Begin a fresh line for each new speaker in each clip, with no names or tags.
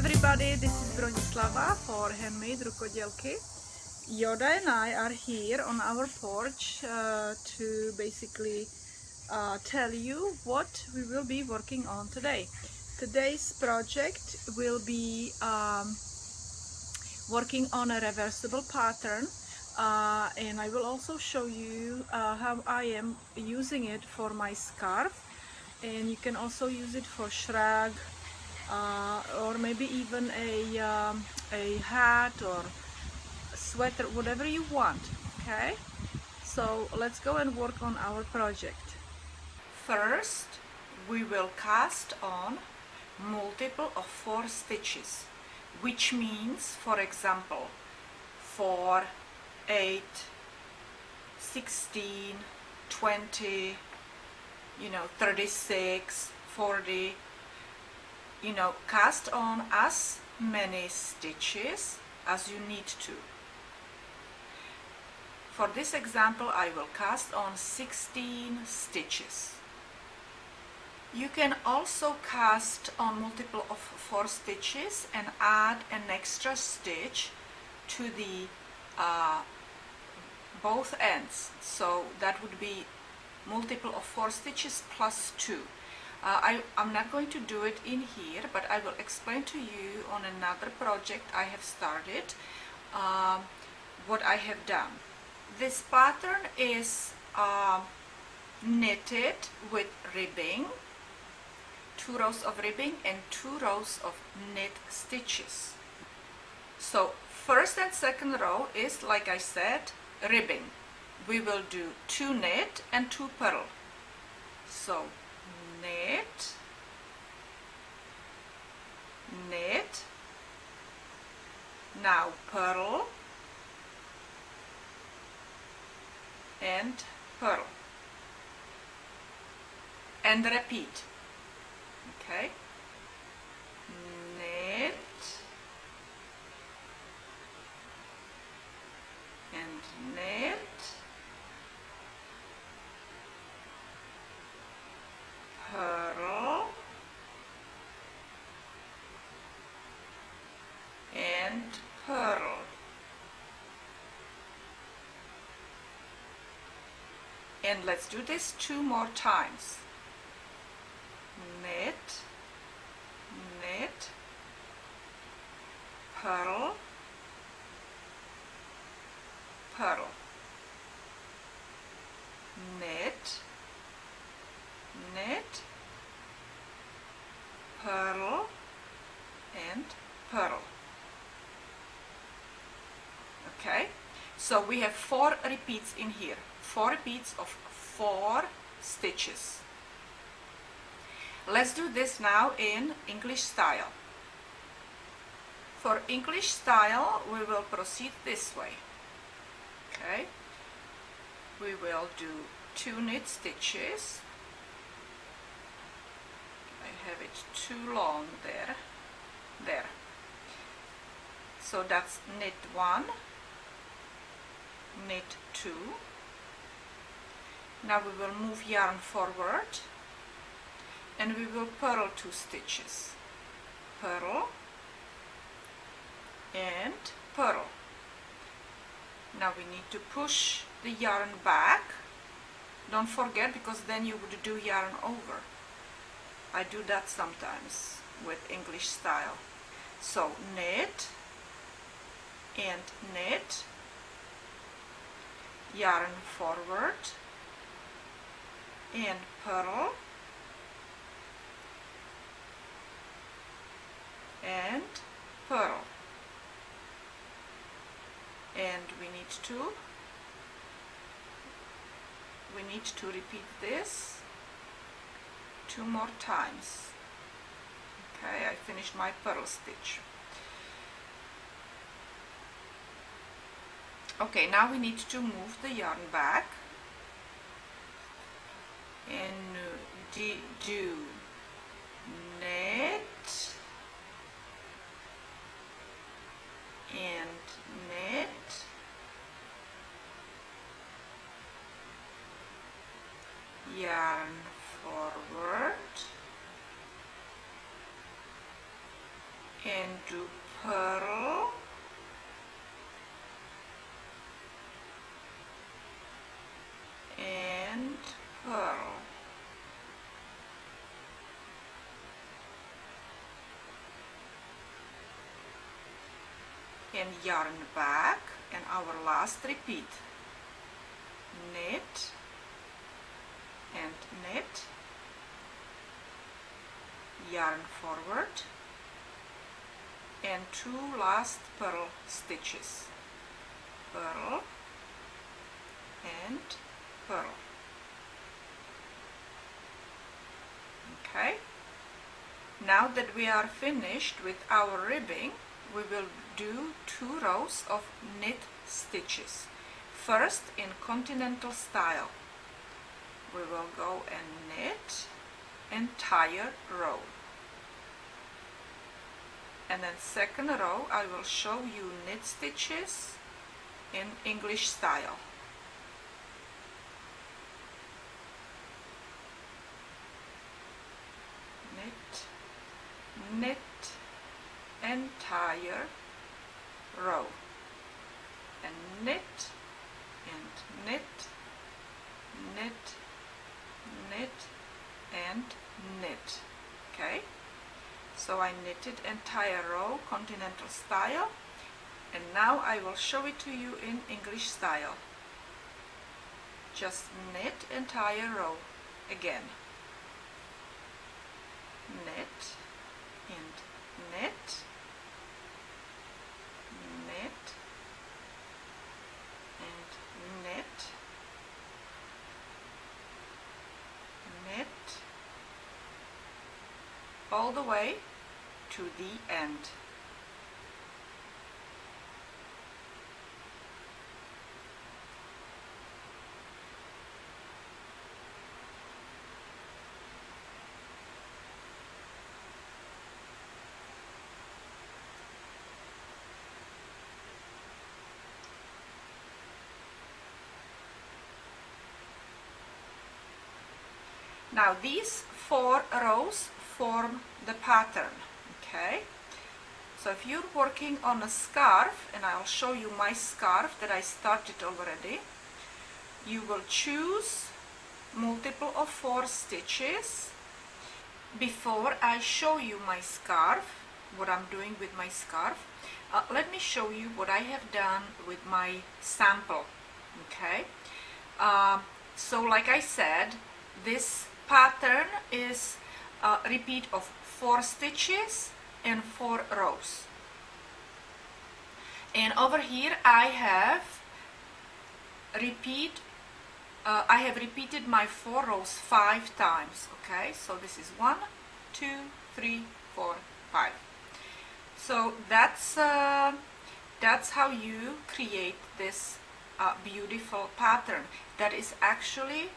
everybody, this is Bronislava for HandMadeRukodelky. Yoda and I are here on our porch to basically tell you what we will be working on today. Today's project will be working on a reversible pattern, and I will also show you how I am using it for my scarf, and you can also use it for shrug, or maybe even a hat or a sweater, whatever you want. Okay, so let's go and work on our project. First, we will cast on multiple of 4 stitches, which means, for example, 4, 8, 16, 20, 36, 40. Cast on as many stitches as you need to. For this example, I will cast on 16 stitches. You can also cast on multiple of 4 stitches and add an extra stitch to the both ends. So that would be multiple of 4 stitches plus 2. I'm not going to do it in here, but I will explain to you on another project I have started what I have done. This pattern is knitted with ribbing, 2 rows of ribbing and 2 rows of knit stitches. So first and second row is, like I said, ribbing. We will do 2 knit and 2 purl. So knit, knit, now purl and purl, and repeat. Okay, knit and knit, purl and purl, and let's do this 2 more times. Knit, knit, purl, purl, knit, knit, purl and purl. Okay, so we have 4 repeats in here, 4 repeats of 4 stitches. Let's do this now in English style. For English style, we will proceed this way. Okay, we will do 2 knit stitches. I have it too long there. There. So that's knit 1, knit 2. Now we will move yarn forward and we will purl 2 stitches. Purl and purl. Now we need to push the yarn back. Don't forget, because then you would do yarn over. I do that sometimes with English style. So knit and knit, yarn forward and purl and purl, and we need to repeat this 2 more times. Okay, I finished my purl stitch. Okay, now we need to move the yarn back and do knit and knit, yarn forward and do purl and purl. And yarn back, and our last repeat, knit and knit, yarn forward, and 2 last purl stitches, purl and purl. Okay, now that we are finished with our ribbing, we will do 2 rows of knit stitches. First, in continental style, we will go and knit entire row, and then second row I will show you knit stitches in English style. Knit, knit entire row, and knit and knit, knit, knit and knit. Okay, so I knitted entire row continental style, and now I will show it to you in English style. Just knit entire row again, knit and knit, knit and knit, knit, all the way to the end. Now these 4 rows form the pattern. Okay, so if you're working on a scarf, and I'll show you my scarf that I started already, you will choose multiple of 4 stitches. Before I show you my scarf, what I'm doing with my scarf, let me show you what I have done with my sample. Okay, so like I said, this pattern is a repeat of 4 stitches and 4 rows, and over here I have repeated my 4 rows 5 times. Okay, so this is 1, 2, 3, 4, 5. So that's how you create this beautiful pattern that is actually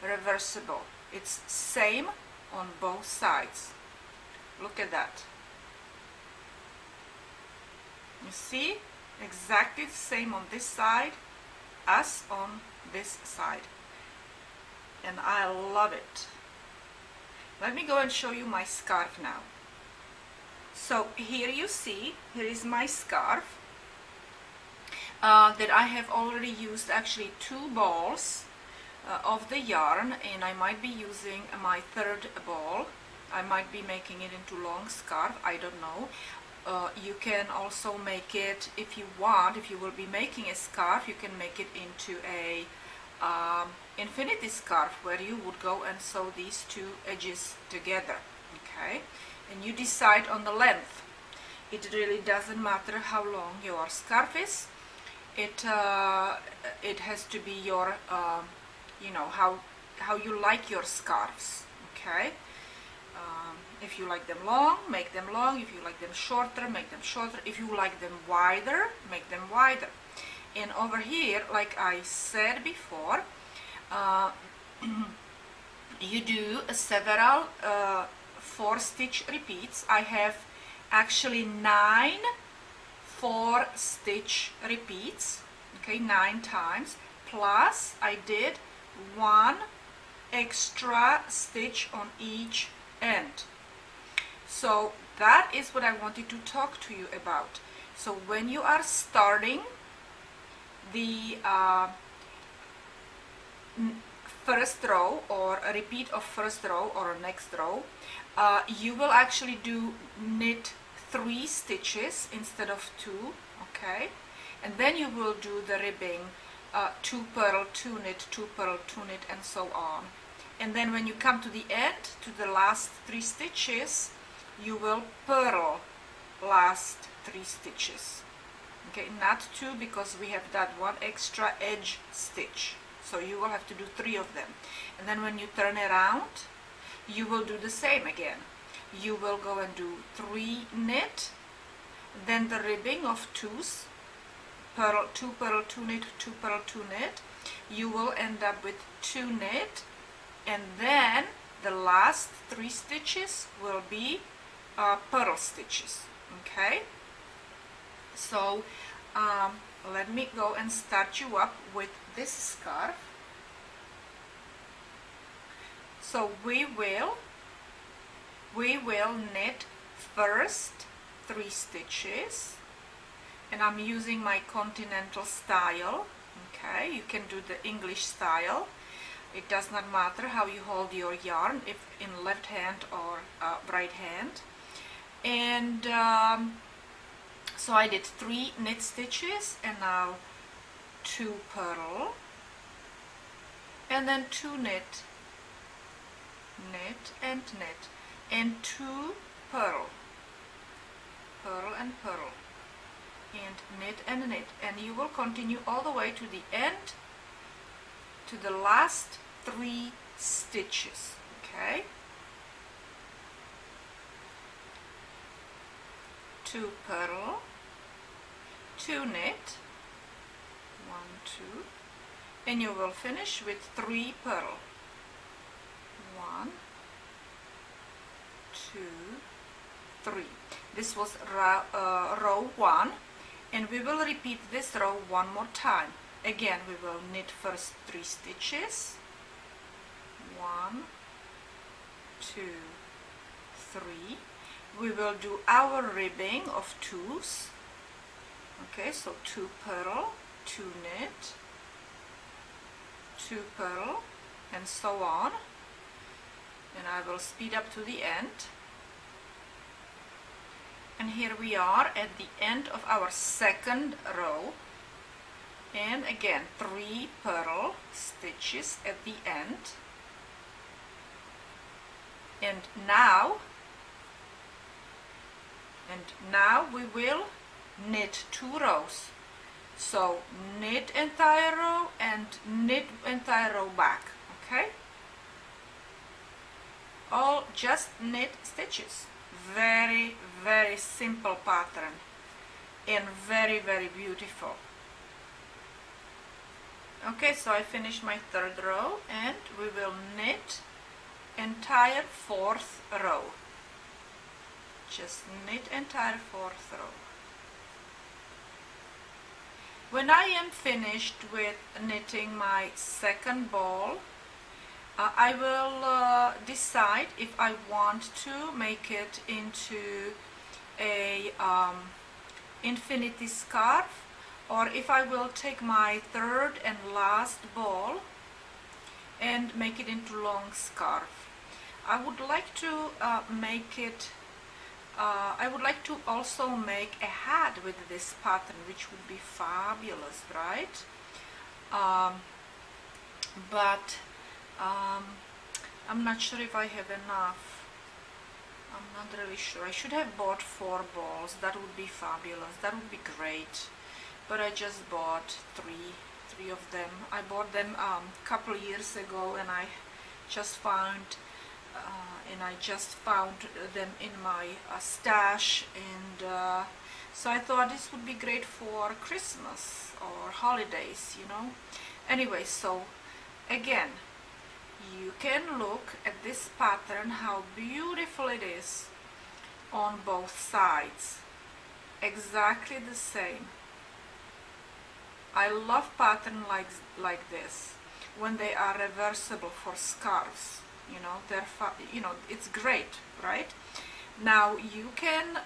reversible. It's same on both sides. Look at that. You see, exactly the same on this side as on this side, and I love it. Let me go and show you my scarf now. So here you see, here is my scarf that I have already used actually 2 balls of the yarn, and I might be using my 3rd ball. I might be making it into long scarf, I don't know. You can also make it, if you want, if you will be making a scarf, you can make it into a infinity scarf, where you would go and sew these 2 edges together. Okay, and you decide on the length. It really doesn't matter how long your scarf is. It has to be your you know, how you like your scarves. Okay, if you like them long, make them long. If you like them shorter, make them shorter. If you like them wider, make them wider. And over here, like I said before, you do several 4-stitch repeats. I have actually 9 4-stitch repeats. Okay, 9 times, plus I did 1 extra stitch on each end. So that is what I wanted to talk to you about. So when you are starting the first row, or a repeat of first row or next row, you will actually do knit 3 stitches instead of 2, okay? And then you will do the ribbing, 2 purl, 2 knit, 2 purl, 2 knit, and so on. And then when you come to the end, to the last 3 stitches, you will purl last 3 stitches. Okay, not 2, because we have that one extra edge stitch. So you will have to do 3 of them. And then when you turn around, you will do the same again. You will go and do 3 knit, then the ribbing of 2s, purl, 2 purl, 2 knit, 2 purl, 2 knit. You will end up with 2 knit, and then the last 3 stitches will be purl stitches. Okay, so let me go and start you up with this scarf. So we will knit first 3 stitches, and I'm using my continental style. Okay, you can do the English style. It does not matter how you hold your yarn, if in left hand or right hand. And so I did 3 knit stitches, and now 2 purl, and then 2 knit, knit and knit, and 2 purl, purl and purl, and knit and knit, and you will continue all the way to the end, to the last 3 stitches. Okay, 2 purl, 2 knit, 1, 2, and you will finish with 3 purl. 1, 2, 3. This was row 1, and we will repeat this row one more time. Again, we will knit first 3 stitches, 1, 2, 3. We will do our ribbing of 2s. Okay, so 2 purl, 2 knit, 2 purl, and so on. And I will speed up to the end. And here we are at the end of our second row. And again, 3 purl stitches at the end. And now we will knit 2 rows. So knit entire row and knit entire row back. Okay, all just knit stitches. Very, very simple pattern, and very, very beautiful. Okay, so I finished my third row, and we will knit entire 4th row. Just knit entire 4th row. When I am finished with knitting my second ball, I will decide if I want to make it into a infinity scarf, or if I will take my third and last ball and make it into long scarf. I would like to make it I would like to also make a hat with this pattern, which would be fabulous, right? But I'm not sure if I have enough. I'm not really sure. I should have bought 4 balls. That would be fabulous. That would be great. But I just bought three of them. I bought them a couple years ago, and I just found them in my stash, and so I thought this would be great for Christmas or holidays, you know. Anyway, so again, you can look at this pattern, how beautiful it is on both sides. Exactly the same. I love patterns like this when they are reversible for scarves. You know, it's great, right? Now you can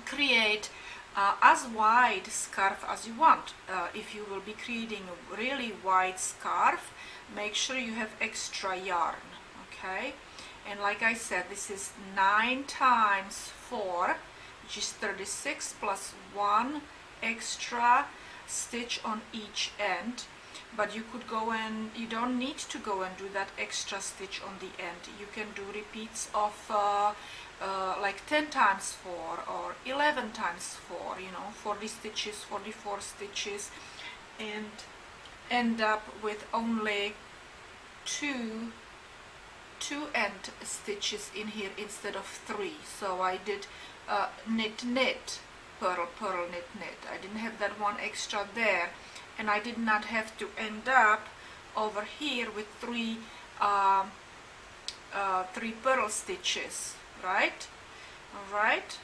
create as wide scarf as you want. If you will be creating a really wide scarf, make sure you have extra yarn, okay? And like I said, this is 9 times 4, which is 36, plus 1 extra stitch on each end. But you could go and, you don't need to go and do that extra stitch on the end. You can do repeats of like 10 times 4 or 11 times 4, you know, 40 stitches, 44 stitches, and end up with only two end stitches in here instead of 3. So I did knit knit, purl purl, knit knit. I didn't have that one extra there, and I did not have to end up over here with three purl stitches, right? All right.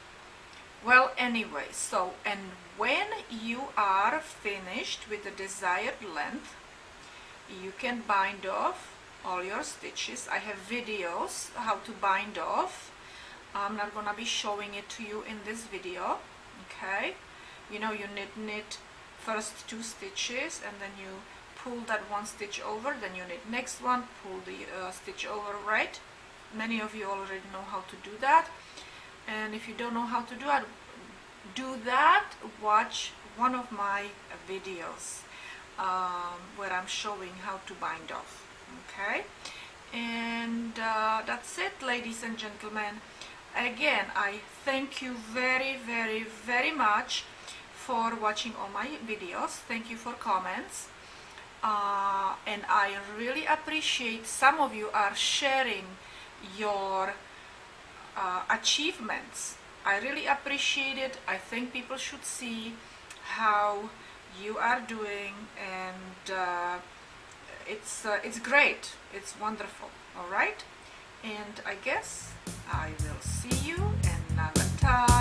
Well, anyway, so, and when you are finished with the desired length, you can bind off all your stitches. I have videos how to bind off. I'm not gonna be showing it to you in this video, okay? You know, you knit first 2 stitches, and then you pull that one stitch over, then you knit next one, pull the stitch over, right? Many of you already know how to do that, and if you don't know how to do that, watch one of my videos where I'm showing how to bind off, okay? And that's it, ladies and gentlemen. Again, I thank you very, very, very much for watching all my videos. Thank you for comments, and I really appreciate some of you are sharing your achievements. I really appreciate it. I think people should see how you are doing, and it's great. It's wonderful. All right, and I guess I will see you another time.